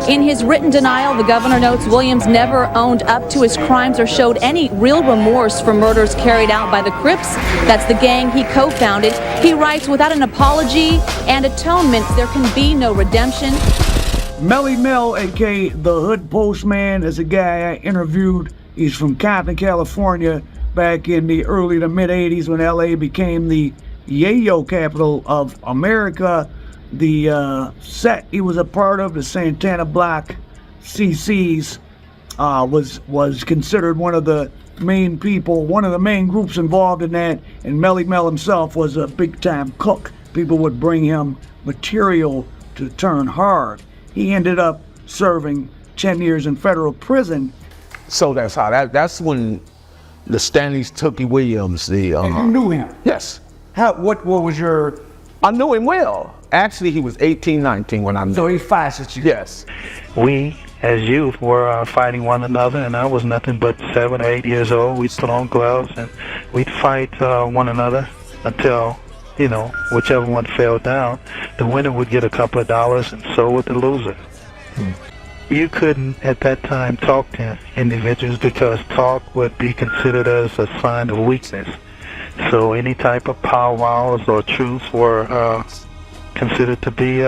In his written denial, the governor notes Williams never owned up to his crimes or showed any real remorse for murders carried out by the Crips. That's the gang he co-founded. He writes, without an apology and atonement, there can be no redemption. Melly Mel, aka the Hood Postman, is a guy I interviewed. He's from Compton, California, back in the early to mid 80s when LA became the yayo capital of America. The set he was a part of, the Santana Block CCs, was considered one of the main people, one of the main groups involved in that, and Melly Mel himself was a big-time cook. People would bring him material to turn hard. He ended up serving 10 years in federal prison. So that's when the Stanley's Tookie Williams, And you knew him? Yes. What was your... I knew him well. Actually, he was 18, 19 when I met him. So he facets you? Yes. We, as youth, were fighting one another, and I was nothing but 7 or 8 years old. We'd put on gloves, and we'd fight one another until, you know, whichever one fell down. The winner would get a couple of dollars, and so would the loser. You couldn't, at that time, talk to individuals because talk would be considered as a sign of weakness. So any type of powwows or truths were considered to be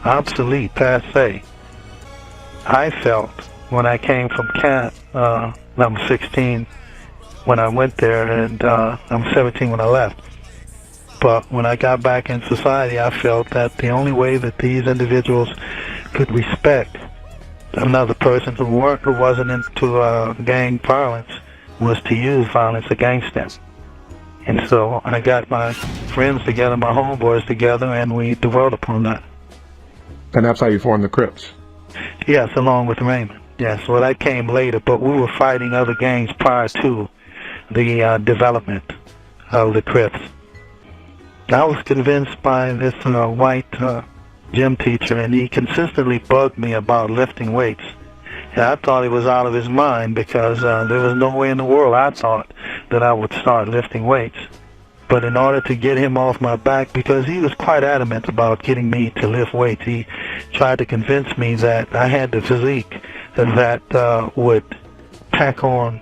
obsolete, passé. I felt when I came from camp, I'm 16 when I went there, and I'm 17 when I left. But when I got back in society, I felt that the only way that these individuals could respect another person who wasn't into gang violence was to use violence against them. And so I got my friends together, my homeboys together, and we dwelled upon that. And that's how you formed the Crips? Yes, along with Raymond. Yes, well, that came later, but we were fighting other gangs prior to the development of the Crips. I was convinced by this white gym teacher, and he consistently bugged me about lifting weights. And I thought he was out of his mind because there was no way in the world I thought that I would start lifting weights. But in order to get him off my back, because he was quite adamant about getting me to lift weights, he tried to convince me that I had the physique that would pack on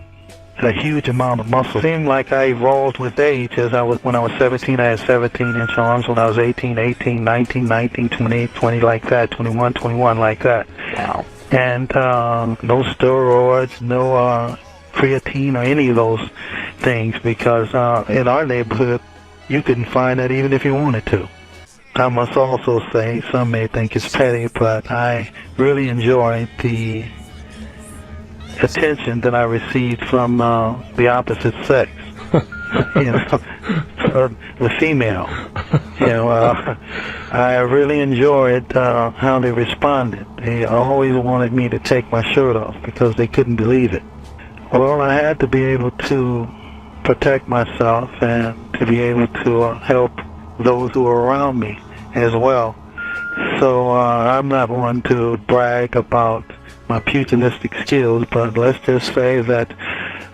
a huge amount of muscle. It seemed like I evolved with age. When I was 17, I had 17-inch arms. When I was 18, 18, 19, 19, 20, 20 like that, 21, 21 like that. Wow. And no steroids, no creatine or any of those things, because in our neighborhood you couldn't find that even if you wanted to. I must also say, some may think it's petty, but I really enjoy the attention that I received from the opposite sex. You know, the female. You know, I really enjoyed how they responded. They always wanted me to take my shirt off because they couldn't believe it. Well, I had to be able to protect myself and to be able to help those who are around me as well. So I'm not one to brag about my pugilistic skills, but let's just say that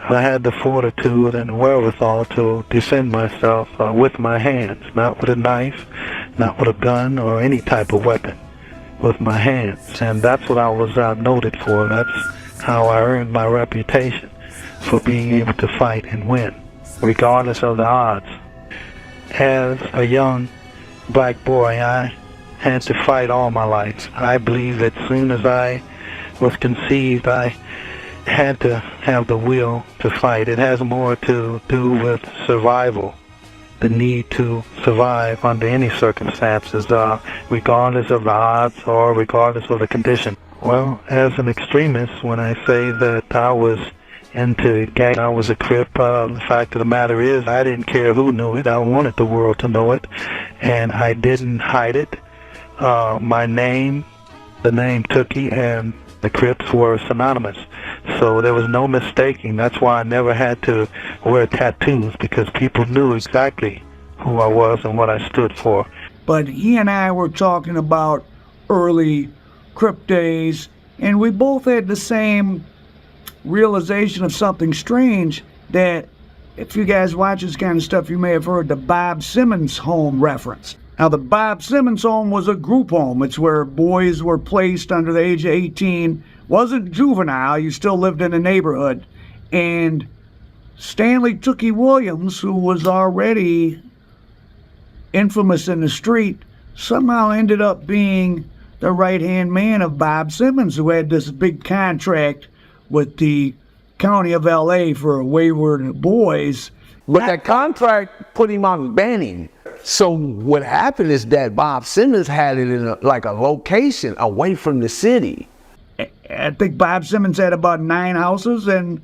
I had the fortitude and wherewithal to defend myself with my hands, not with a knife, not with a gun or any type of weapon, with my hands. And that's what I was noted for. That's how I earned my reputation, for being able to fight and win, regardless of the odds. As a young black boy, I had to fight all my life. I believe that as soon as I was conceived, I had to have the will to fight. It has more to do with survival, the need to survive under any circumstances, regardless of the odds or regardless of the condition. Well, as an extremist, when I say that I was into gang, I was a Crip, the fact of the matter is I didn't care who knew it. I wanted the world to know it, and I didn't hide it. My name, the name Tookie, and the Crips were synonymous, so there was no mistaking. That's why I never had to wear tattoos, because people knew exactly who I was and what I stood for. But he and I were talking about early Crip days, and we both had the same realization of something strange, that if you guys watch this kind of stuff, you may have heard the Bob Simmons home reference. Now, the Bob Simmons home was a group home. It's where boys were placed under the age of 18. Wasn't juvenile. You still lived in the neighborhood. And Stanley Tookie Williams, who was already infamous in the street, somehow ended up being the right-hand man of Bob Simmons, who had this big contract with the county of L.A. for wayward boys. But that contract put him on banning. So what happened is that Bob Simmons had it in a location away from the city. I think Bob Simmons had about 9 houses, and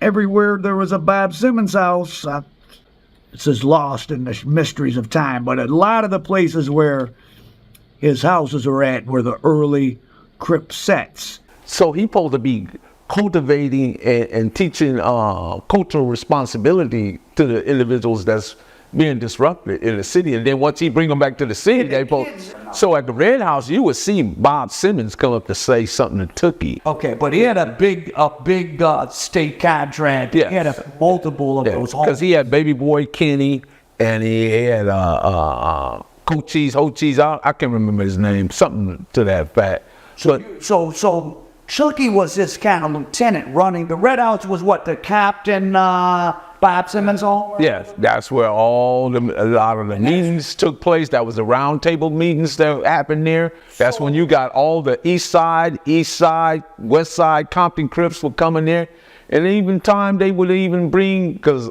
everywhere there was a Bob Simmons house, it's just lost in the mysteries of time. But a lot of the places where his houses were at were the early Crip sets. So he's supposed to be cultivating and teaching cultural responsibility to the individuals that's being disrupted in the city. And then once he bring them back to the city, so at the Red House, you would see Bob Simmons come up to say something to Tookie. Okay, but he had a big state contract. Yes. He had multiple of those homes. Because he had Baby Boy Kenny, and he had Cochise, I can't remember his name, something to that effect. So Tookie was this kind of lieutenant running. The Red House was what, the captain, Bob Simmons home? Yes, that's where a lot of the meetings took place. That was the round table meetings that happened there. That's when you got all the East Side, West Side, Compton Crips would come in there. And even time they would even bring, because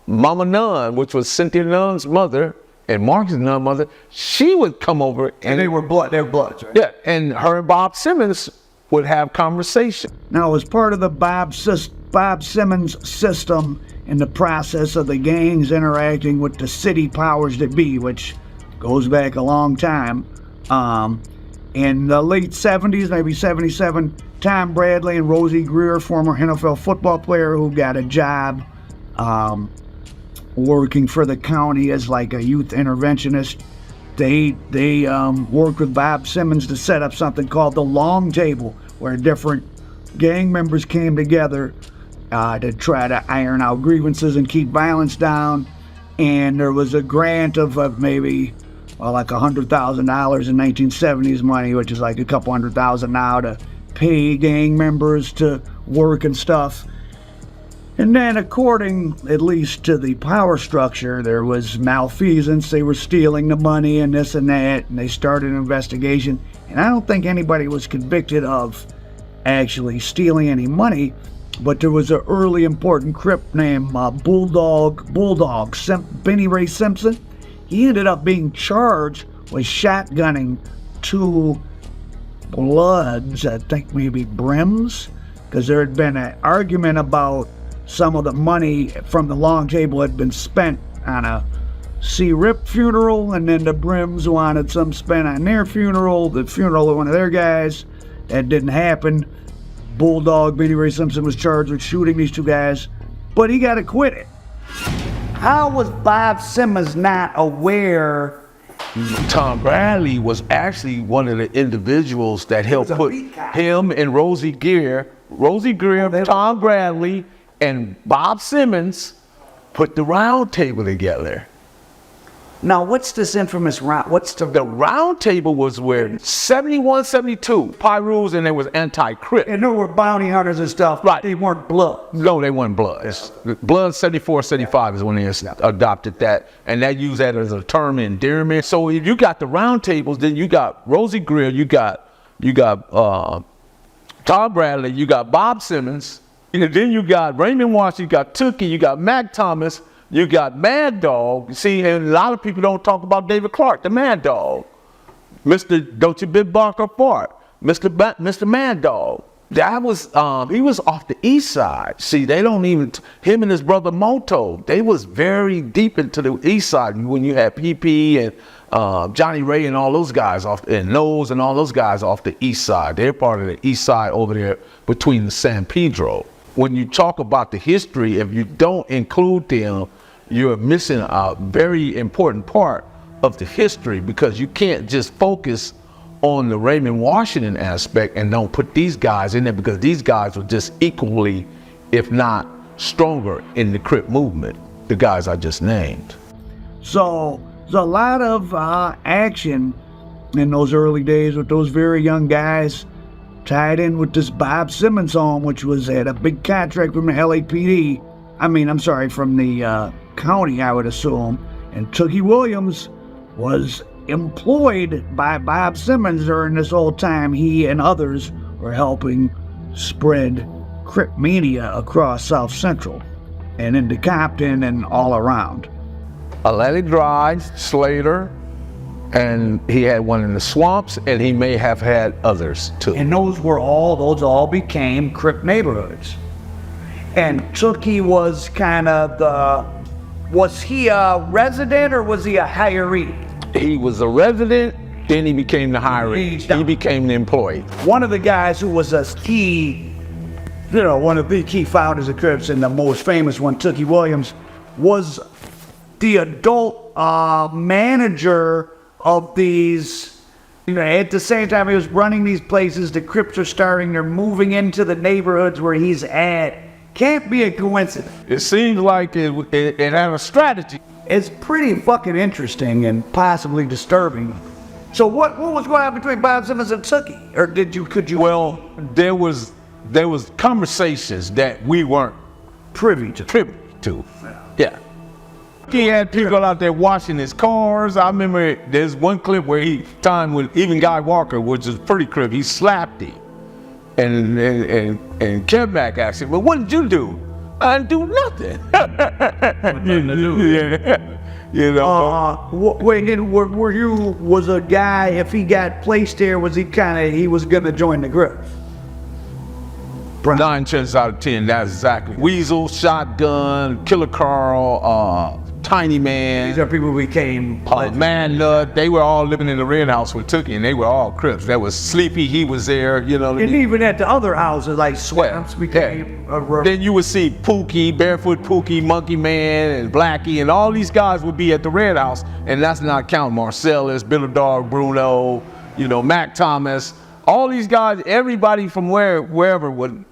Mama Nunn, which was Cynthia Nunn's mother, and Marcus Nunn's mother, she would come over. And they were bloods, right? Yeah, and her and Bob Simmons would have conversation. Now, as part of the Bob Simmons system in the process of the gangs interacting with the city powers that be, which goes back a long time, in the late 70s, maybe 77, Tom Bradley and Rosie Greer, former NFL football player who got a job working for the county as like a youth interventionist, they worked with Bob Simmons to set up something called the Long Table, where different gang members came together to try to iron out grievances and keep violence down. And there was a grant of maybe like $100,000 in 1970s money, which is like a couple $100,000 now, to pay gang members to work and stuff. And then, according at least to the power structure, there was malfeasance. They were stealing the money and this and that, and they started an investigation. And I don't think anybody was convicted of actually stealing any money, but there was an early important Crip named Benny Ray Simpson. He ended up being charged with shotgunning 2 Bloods, I think maybe Brims, because there had been an argument about some of the money from the Long Table had been spent on a Rip funeral, and then the Brims wanted some spent on their funeral, the funeral of one of their guys. That didn't happen. Bulldog Benny Ray Simpson was charged with shooting these 2 guys, but he got acquitted. How was Bob Simmons not aware? Tom Bradley was actually one of the individuals that helped put him and Rosie Greer, Tom Bradley, and Bob Simmons put the round table together. Now, what's this infamous round? The round table was where 71, 72, Pyrus, and there was anti-Crip. And there were bounty hunters and stuff. Right. They weren't blood. No, they weren't Bloods. Blood 74, 75 is when they adopted that. And that used that as a term of endearment. So if you got the round tables, then you got Rosie Greer, you got Tom Bradley, you got Bob Simmons, and then you got Raymond Washington, you got Tookie, you got Mac Thomas, you got Mad Dog. See, and a lot of people don't talk about David Clark, the Mad Dog. Mr. Don't You Bit Bark or Fart, Mr. Mad Dog. That was, he was off the east side. See, they don't even, him and his brother Moto, they was very deep into the east side when you had PP and Johnny Ray and all those guys and Nose and all those guys off the east side. They're part of the east side over there between the San Pedro. When you talk about the history, if you don't include them, you're missing a very important part of the history, because you can't just focus on the Raymond Washington aspect and don't put these guys in there, because these guys were just equally, if not stronger, in the Crip movement, the guys I just named. So There's a lot of action in those early days with those very young guys, tied in with this Bob Simmons home, which had a big contract from the LAPD. From the county, I would assume. And Tookie Williams was employed by Bob Simmons during this whole time. He and others were helping spread Crip mania across South Central and into Compton and all around. Atlantic Drive, Slater, and he had one in the swamps, and he may have had others too. And those all became Crip neighborhoods. And Tookie was kind of was he a resident or was he a hiree? He was a resident, then he became the hiree. He became the employee. One of the guys who was a key, one of the key founders of Crips, and the most famous one, Tookie Williams, was the adult manager of these. At the same time he was running these places, the Crips are starting, they're moving into the neighborhoods where he's at. Can't be a coincidence. It seems like it had a strategy. It's pretty fucking interesting and possibly disturbing. So what was going on between Bob Simmons and Tookie? Or could you? Well, there was conversations that we weren't privy to. Yeah. He had people out there washing his cars. I remember there's one clip where he timed with even Guy Walker, which is pretty Crip. He slapped him. And came back asked him, well, what did you do? I didn't do nothing. Was a guy, if he got placed there, he was gonna join the group? 9 chances out of 10, that's exactly. Weasel, Shotgun, Killer Carl, Tiny Man. These are people who became Man Nut. They were all living in the red house with Tookie, and they were all Crips. There was Sleepy, he was there, And even at the other houses, like Swamps became a Then you would see Pookie, Barefoot Pookie, Monkey Man, and Blackie, and all these guys would be at the red house, and that's not counting Marcellus, Bill Dog, Bruno, Mac Thomas. All these guys, everybody from wherever would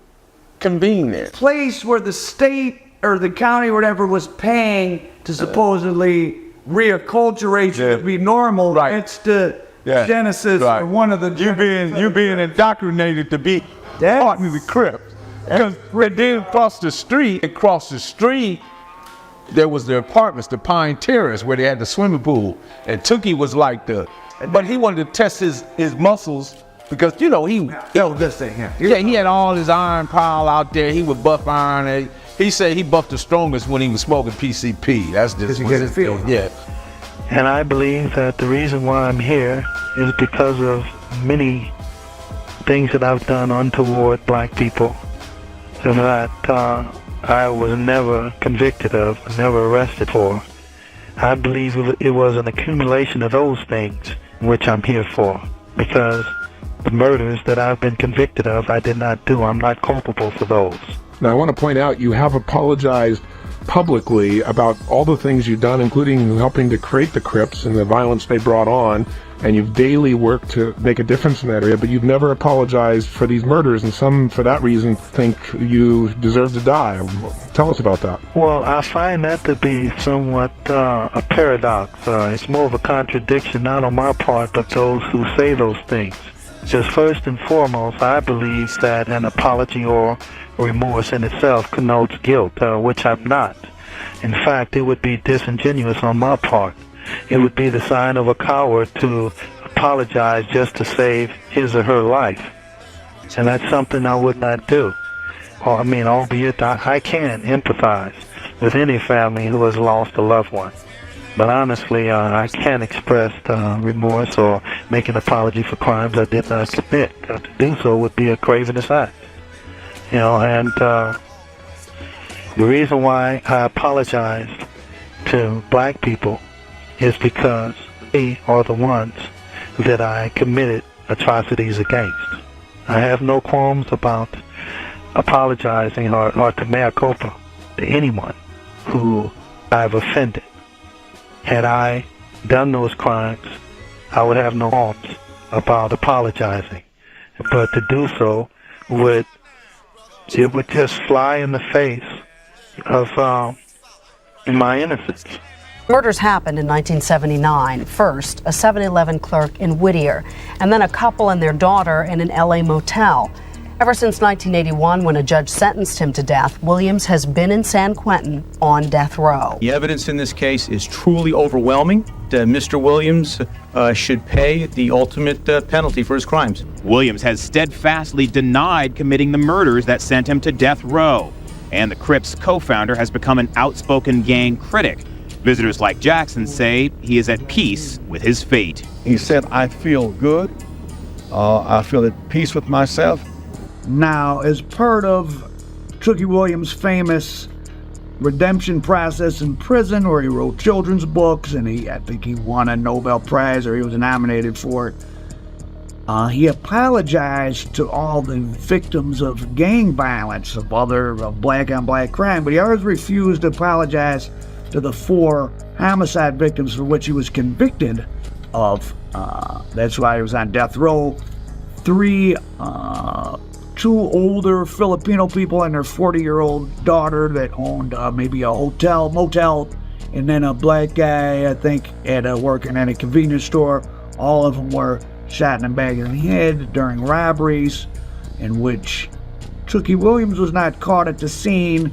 convene there. Place where the state or the county or whatever was paying to supposedly reacculturate to be normal. Right. It's the genesis or one of the you being indoctrinated to be partner with Crips. Because then across the street, there was the apartments, the Pine Terrace, where they had the swimming pool. And Tookie was like but he wanted to test his muscles because, he had all his iron pile out there. He would buff iron. He said he buffed the strongest when he was smoking PCP. That's just his feeling. Yeah. And I believe that the reason why I'm here is because of many things that I've done untoward black people that I was never convicted of, never arrested for. I believe it was an accumulation of those things which I'm here for, because the murders that I've been convicted of, I did not do. I'm not culpable for those. Now, I want to point out you have apologized publicly about all the things you've done, including helping to create the Crips and the violence they brought on, and you've daily worked to make a difference in that area, but you've never apologized for these murders, and some, for that reason, think you deserve to die. Tell us about that. Well, I find that to be somewhat a paradox. It's more of a contradiction, not on my part, but those who say those things. Just first and foremost, I believe that an apology or remorse in itself connotes guilt, which I'm not. In fact, it would be disingenuous on my part. It would be the sign of a coward to apologize just to save his or her life. And that's something I would not do. Albeit I can empathize with any family who has lost a loved one. But honestly, I can't express remorse or make an apology for crimes I did not commit. To do so would be a cravenous act. And the reason why I apologize to black people is because they are the ones that I committed atrocities against. I have no qualms about apologizing or to mea culpa to anyone who I've offended. Had I done those crimes, I would have no qualms about apologizing. But to do so would just fly in the face of my innocence. Murders happened in 1979. First, a 7-Eleven clerk in Whittier, and then a couple and their daughter in an LA motel. Ever since 1981, when a judge sentenced him to death, Williams has been in San Quentin on death row. The evidence in this case is truly overwhelming. Mr. Williams should pay the ultimate penalty for his crimes. Williams has steadfastly denied committing the murders that sent him to death row. And the Crips co-founder has become an outspoken gang critic. Visitors like Jackson say he is at peace with his fate. He said, I feel good. I feel at peace with myself. Now, as part of Tookie Williams' famous redemption process in prison, where he wrote children's books, and I think he won a Nobel Prize, or he was nominated for it, he apologized to all the victims of gang violence, of black-on-black crime, but he always refused to apologize to the 4 homicide victims for which he was convicted of. That's why he was on death row. 2 older Filipino people and their 40-year-old daughter that owned maybe a motel, and then a black guy, I think, working at a convenience store. All of them were shot in the back of the head during robberies, in which Tookie Williams was not caught at the scene.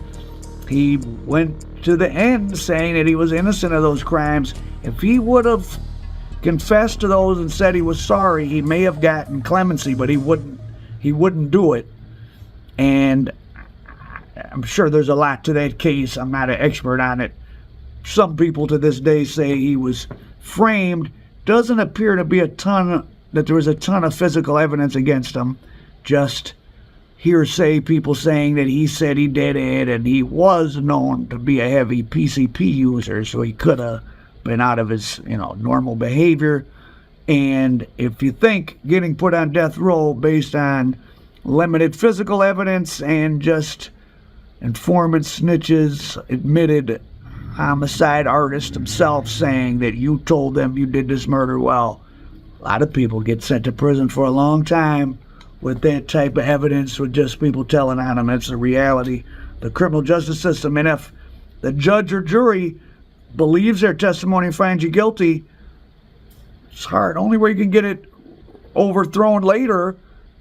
He went to the end saying that he was innocent of those crimes. If he would have confessed to those and said he was sorry, he may have gotten clemency, but he wouldn't do it. And I'm sure there's a lot to that case. I'm not an expert on it. Some people to this day say he was framed. Doesn't appear to be that there was a ton of physical evidence against him. Just hearsay, people saying that he said he did it, and he was known to be a heavy PCP user, so he could have been out of his normal behavior. And if you think getting put on death row based on limited physical evidence and just informant snitches, admitted homicide artist himself saying that you told them you did this murder, well, a lot of people get sent to prison for a long time with that type of evidence, with just people telling on them. That's the reality, the criminal justice system. And if the judge or jury believes their testimony and finds you guilty, it's hard. Only way you can get it overthrown later,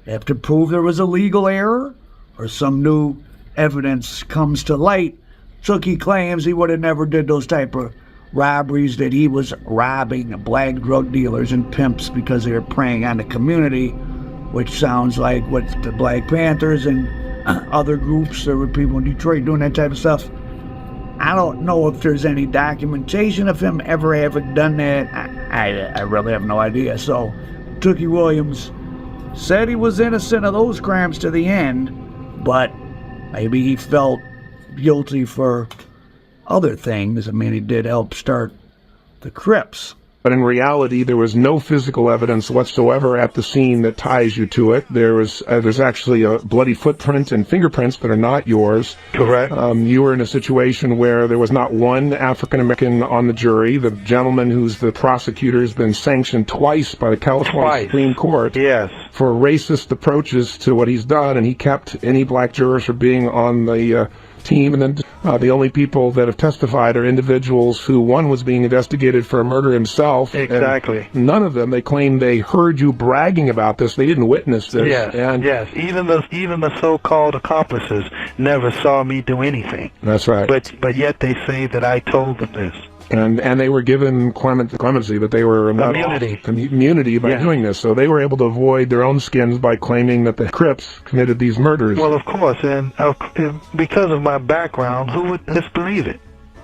you have to prove there was a legal error or some new evidence comes to light. Tookie claims he would have never did those type of robberies, that he was robbing black drug dealers and pimps because they were preying on the community, which sounds like what the Black Panthers and other groups, there were people in Detroit doing that type of stuff. I don't know if there's any documentation of him ever having done that. I really have no idea. So Tookie Williams said he was innocent of those crimes to the end, but maybe he felt guilty for other things. I mean, he did help start the Crips. But in reality, there was no physical evidence whatsoever at the scene that ties you to it. There's actually a bloody footprint and fingerprints that are not yours. Correct. You were in a situation where there was not one African American on the jury. The gentleman who's the prosecutor has been sanctioned twice by the California Supreme Court. Yes. For racist approaches to what he's done, and he kept any black jurors from being on the team. And then the only people that have testified are individuals who, one was being investigated for a murder himself. Exactly. None of them, they claim they heard you bragging about this. They didn't witness this. Yes, yes. Even the so-called accomplices never saw me do anything. That's right. But yet they say that I told them this. And they were given clemency, but they were not immunity by doing this. So they were able to avoid their own skins by claiming that the Crips committed these murders. Well, of course, and because of my background, who would disbelieve it?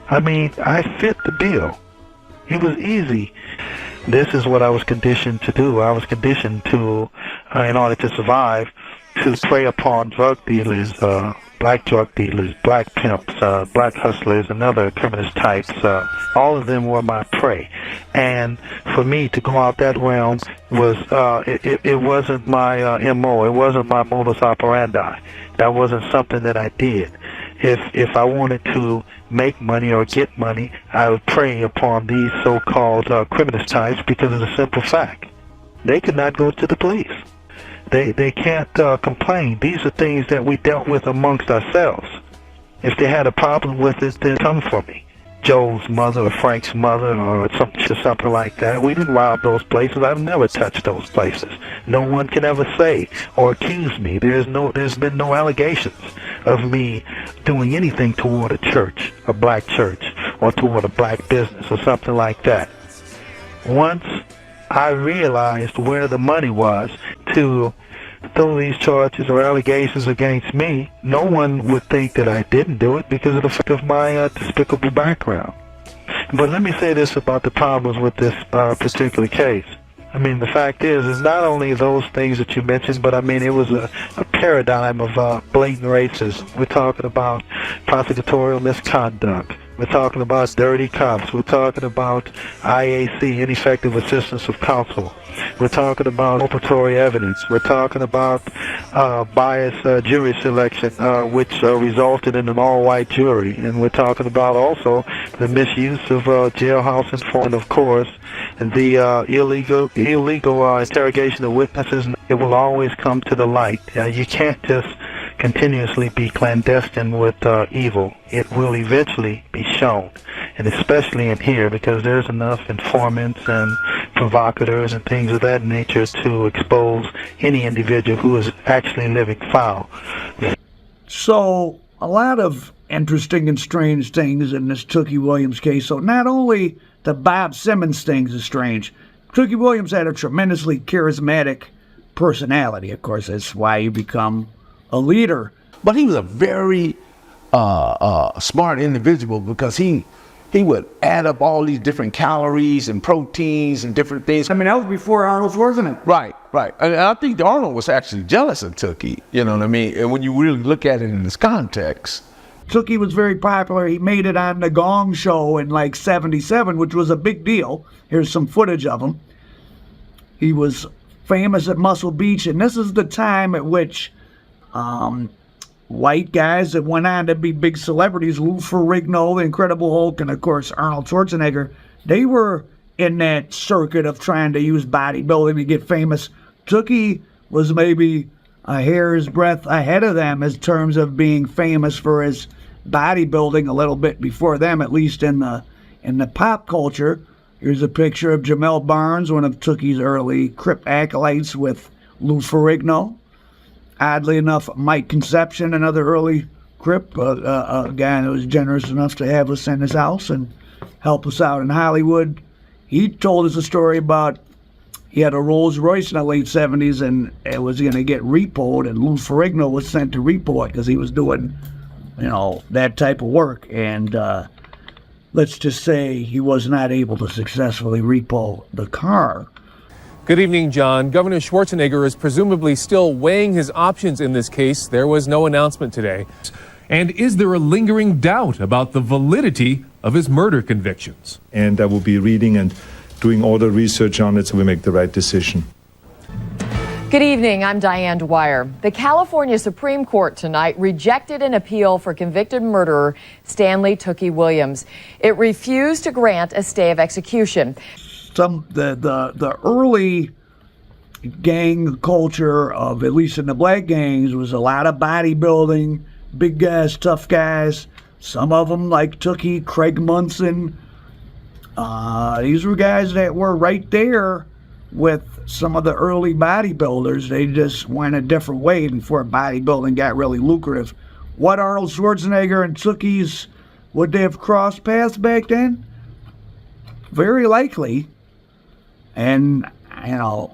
I mean, I fit the bill. It was easy. This is what I was conditioned to do. I was conditioned to, in order to survive, to prey upon drug dealers, black drug dealers, black pimps, black hustlers, and other criminal types. All of them were my prey. And for me to go out that realm was, it wasn't my MO. It wasn't my modus operandi. That wasn't something that I did. If I wanted to make money or get money, I would prey upon these so-called criminal types because of the simple fact. They could not go to the police. They can't complain. These are things that we dealt with amongst ourselves. If they had a problem with it, then come for me. Joe's mother or Frank's mother or something like that. We didn't rob those places. I've never touched those places. No one can ever say or accuse me. There's been no allegations of me doing anything toward a church, a black church, or toward a black business or something like that. Once I realized where the money was to throw these charges or allegations against me, no one would think that I didn't do it because of the fact of my despicable background. But let me say this about the problems with this particular case. I mean, the fact is not only those things that you mentioned, but I mean, it was a paradigm of blatant racism. We're talking about prosecutorial misconduct. We're talking about dirty cops. We're talking about IAC, ineffective assistance of counsel. We're talking about inculpatory evidence. We're talking about biased jury selection, which resulted in an all-white jury. And we're talking about also the misuse of jailhouse informant, of course, and the illegal interrogation of witnesses. It will always come to the light. You can't just continuously be clandestine with evil. It will eventually be shown, and especially in here, because there's enough informants and provocateurs and things of that nature to expose any individual who is actually living foul. So, a lot of interesting and strange things in this Tookie Williams case. So not only the Bob Simmons things is strange, Tookie Williams had a tremendously charismatic personality. Of course, that's why you become a leader. But he was a very smart individual, because he would add up all these different calories and proteins and different things. I mean, that was before Arnold Schwarzenegger. Right. And I think Arnold was actually jealous of Tookie, you know what I mean? And when you really look at it in this context. Tookie was very popular. He made it on the Gong Show in like '77, which was a big deal. Here's some footage of him. He was famous at Muscle Beach, and this is the time at which white guys that went on to be big celebrities, Lou Ferrigno, the Incredible Hulk, and of course Arnold Schwarzenegger, they were in that circuit of trying to use bodybuilding to get famous. Tookie was maybe a hair's breadth ahead of them in terms of being famous for his bodybuilding, a little bit before them, at least in the pop culture. Here's a picture of Jamel Barnes, one of Tookie's early Crip acolytes, with Lou Ferrigno. Oddly enough, Mike Conception, another early Crip, a guy that was generous enough to have us in his house and help us out in Hollywood. He told us a story about he had a Rolls Royce in the late 70s and it was going to get repoed, and Lou Ferrigno was sent to repo it because he was doing, that type of work. And let's just say he was not able to successfully repo the car. Good evening, John. Governor Schwarzenegger is presumably still weighing his options in this case. There was no announcement today. And is there a lingering doubt about the validity of his murder convictions? And I will be reading and doing all the research on it so we make the right decision. Good evening, I'm Diane Dwyer. The California Supreme Court tonight rejected an appeal for convicted murderer Stanley Tookie Williams. It refused to grant a stay of execution. The early gang culture of, at least in the black gangs, was a lot of bodybuilding, big guys, tough guys. Some of them, like Tookie, Craig Munson, these were guys that were right there with some of the early bodybuilders. They just went a different way before bodybuilding got really lucrative. What, Arnold Schwarzenegger and Tookie's, would they have crossed paths back then? Very likely. And,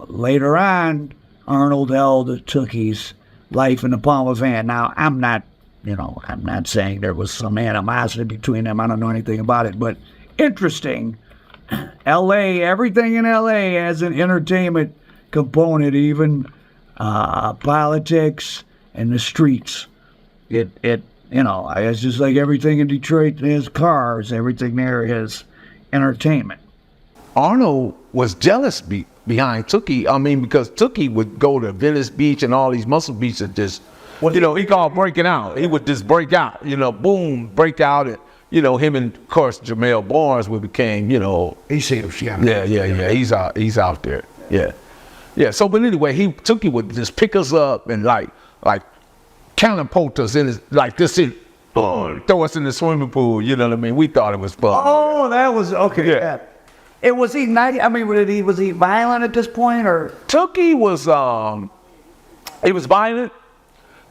later on, Arnold held Tookie's life in the palm of his hand. Now, I'm not saying there was some animosity between them. I don't know anything about it, but interesting. L.A., everything in L.A. has an entertainment component, even politics and the streets. It's just like everything in Detroit has cars. Everything there is entertainment. Arnold was jealous behind Tookie. I mean, because Tookie would go to Venice Beach and all these Muscle Beach and just, he called breaking out. He would just break out, boom, break out. And, him and, of course, Jamel Barnes became, He's serious, yeah. Yeah. He's out there. Yeah. So, but anyway, Tookie would just pick us up and like catapult us in his, like this fun. Throw us in the swimming pool, you know what I mean? We thought it was fun. Oh, that was okay. Yeah. Yeah. It was he nice. I mean, was he violent at this point, or? Tookie was he was violent,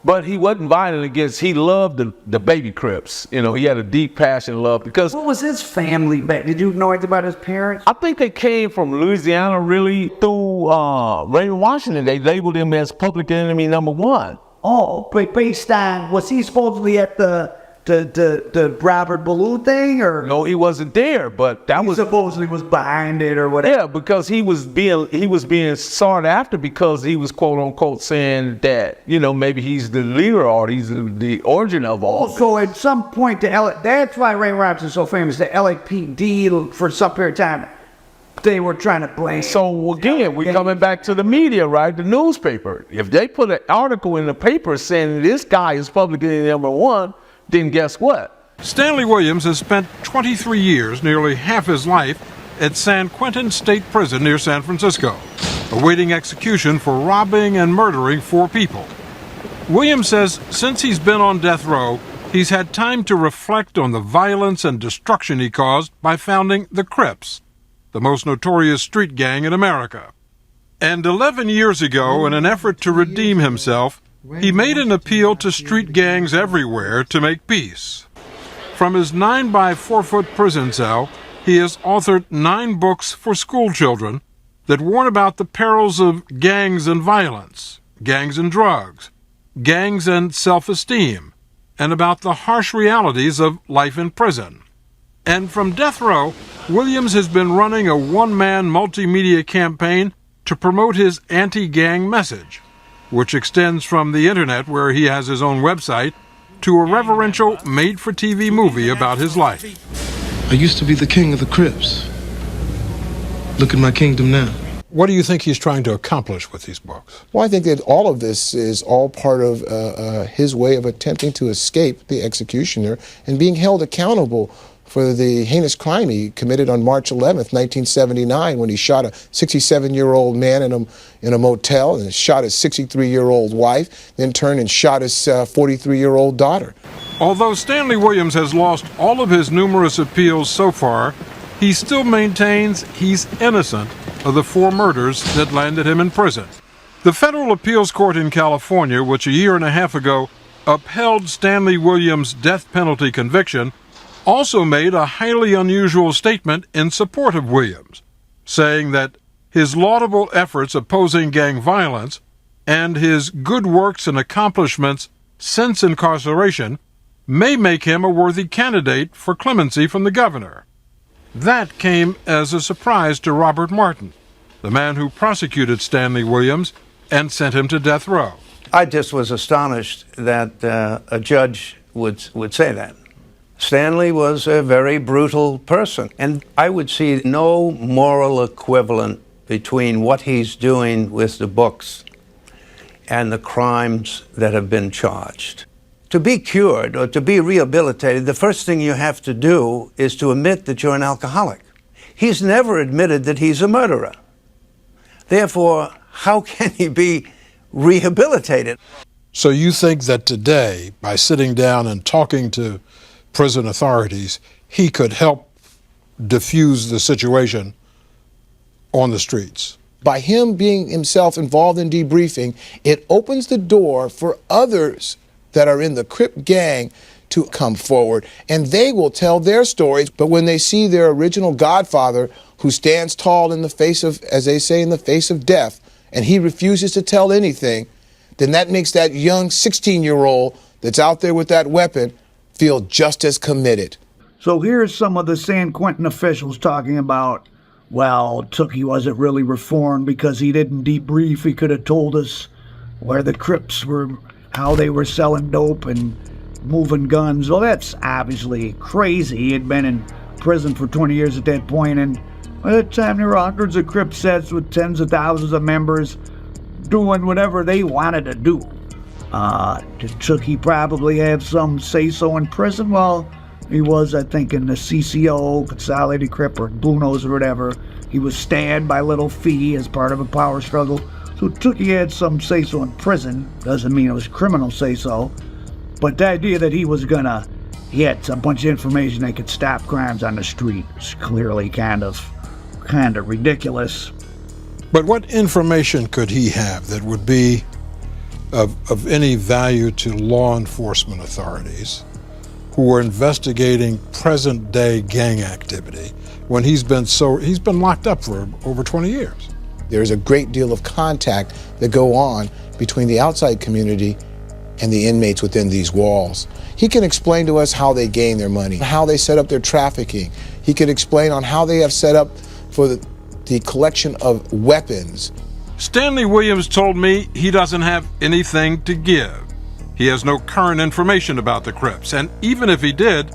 but he wasn't violent against. He loved the baby Crips. You know, he had a deep passion and love because. What was his family back? Did you know anything about his parents? I think they came from Louisiana, really through Raymond Washington. They labeled him as public enemy #1. Oh, but based on, was he supposedly at the Robert Ballou thing, or? No, he wasn't there, but that he was supposedly was behind it or whatever. Yeah, because he was being sought after because he was quote unquote saying that, you know, maybe he's the leader or he's the origin of all. So at some point, that's why Ray Robinson's so famous. The LAPD for some period of time, they were trying to blame. So again, we're coming back to the media, right? The newspaper. If they put an article in the paper saying this guy is public enemy #1, then guess what? Stanley Williams has spent 23 years, nearly half his life, at San Quentin State Prison near San Francisco, awaiting execution for robbing and murdering 4 people. Williams says since he's been on death row, he's had time to reflect on the violence and destruction he caused by founding the Crips, the most notorious street gang in America. And 11 years ago, in an effort to redeem himself, he made an appeal to street gangs everywhere to make peace. From his 9 by 4 foot prison cell, he has authored 9 books for school children that warn about the perils of gangs and violence, gangs and drugs, gangs and self-esteem, and about the harsh realities of life in prison. And from death row, Williams has been running a one-man multimedia campaign to promote his anti-gang message, which extends from the internet, where he has his own website, to a reverential made-for-TV movie about his life. I used to be the king of the Crips. Look at my kingdom now. What do you think he's trying to accomplish with these books? Well, I think that all of this is all part of his way of attempting to escape the executioner and being held accountable for the heinous crime he committed on March 11th, 1979, when he shot a 67-year-old man in a motel and shot his 63-year-old wife, then turned and shot his 43-year-old daughter. Although Stanley Williams has lost all of his numerous appeals so far, he still maintains he's innocent of the 4 murders that landed him in prison. The federal appeals court in California, which a year and a half ago upheld Stanley Williams' death penalty conviction, also made a highly unusual statement in support of Williams, saying that his laudable efforts opposing gang violence and his good works and accomplishments since incarceration may make him a worthy candidate for clemency from the governor. That came as a surprise to Robert Martin, the man who prosecuted Stanley Williams and sent him to death row. I just was astonished that a judge would say that. Stanley was a very brutal person, and I would see no moral equivalent between what he's doing with the books and the crimes that have been charged. To be cured or to be rehabilitated, the first thing you have to do is to admit that you're an alcoholic. He's never admitted that he's a murderer. Therefore, how can he be rehabilitated? So you think that today, by sitting down and talking to prison authorities, he could help diffuse the situation on the streets? By him being himself involved in debriefing, it opens the door for others that are in the Crip gang to come forward, and they will tell their stories. But when they see their original godfather, who stands tall in the face of, as they say, in the face of death, and he refuses to tell anything, then that makes that young 16-year-old that's out there with that weapon feel just as committed. So here's some of the San Quentin officials talking about, well, Tookie wasn't really reformed because he didn't debrief. He could have told us where the Crips were, how they were selling dope and moving guns. Well, that's obviously crazy. He had been in prison for 20 years at that point, and by that time there were hundreds of Crip sets with tens of thousands of members doing whatever they wanted to do. Did Tookie probably have some say-so in prison? Well, he was, I think, in the CCO, Consolidated Crip, or Blue Nose, or whatever. He was stanned by Little Fee as part of a power struggle. So Tookie had some say-so in prison. Doesn't mean it was criminal say-so. But the idea that he had a bunch of information that could stop crimes on the street is clearly kind of ridiculous. But what information could he have that would be of any value to law enforcement authorities who are investigating present-day gang activity when he's been locked up for over 20 years? There's a great deal of contact that go on between the outside community and the inmates within these walls. He can explain to us how they gain their money, how they set up their trafficking. He can explain on how they have set up for the collection of weapons. Stanley Williams told me he doesn't have anything to give. He has no current information about the Crips, and even if he did,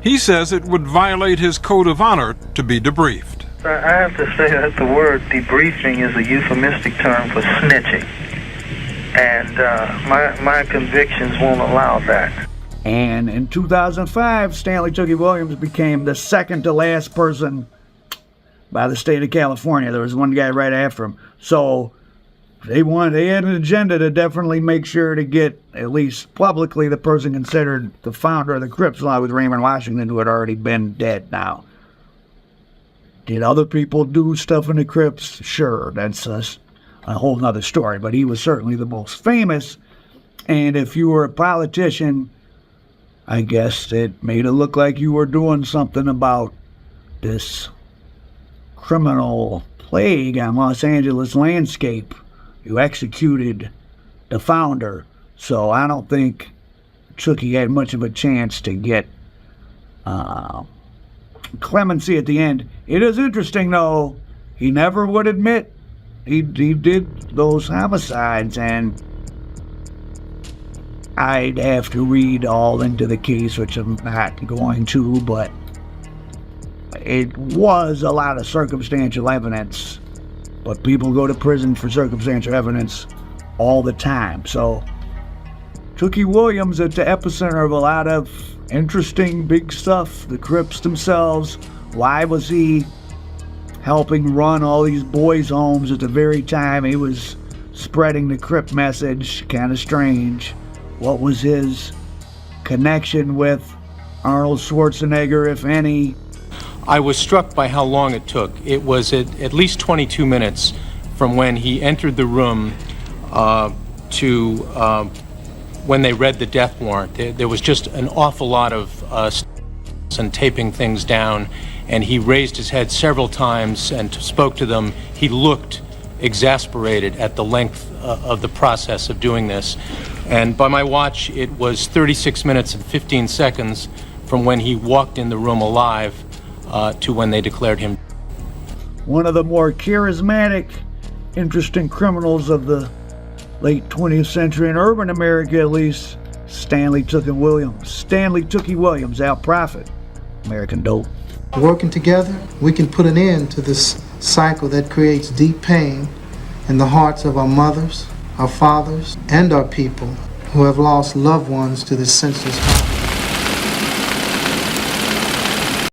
he says it would violate his code of honor to be debriefed. I have to say that the word debriefing is a euphemistic term for snitching. And my convictions won't allow that. And in 2005, Stanley Tookie Williams became the second to last person by the state of California. There was one guy right after him. So they had an agenda to definitely make sure to get, at least publicly, the person considered the founder of the Crips, along with Raymond Washington, who had already been dead now. Did other people do stuff in the Crips? Sure, that's a whole nother story, but he was certainly the most famous. And if you were a politician, I guess it made it look like you were doing something about this criminal plague on Los Angeles landscape. You executed the founder, so I don't think Tookie had much of a chance to get clemency at the end. It is interesting, though, he never would admit he did those homicides, and I'd have to read all into the case, which I'm not going to, but it was a lot of circumstantial evidence. But people go to prison for circumstantial evidence all the time. So Tookie Williams at the epicenter of a lot of interesting big stuff. The Crips themselves. Why was he helping run all these boys' homes at the very time he was spreading the Crip message? Kind of strange. What was his connection with Arnold Schwarzenegger, if any? I was struck by how long it took. It was at least 22 minutes from when he entered the room to when they read the death warrant. There was just an awful lot of and taping things down, and he raised his head several times and spoke to them. He looked exasperated at the length of the process of doing this. And by my watch, it was 36 minutes and 15 seconds from when he walked in the room alive to when they declared him. One of the more charismatic, interesting criminals of the late 20th century, in urban America at least, Stanley Tookie Williams. Stanley Tookie Williams, our prophet, American dope. Working together, we can put an end to this cycle that creates deep pain in the hearts of our mothers, our fathers, and our people who have lost loved ones to this senseless violence.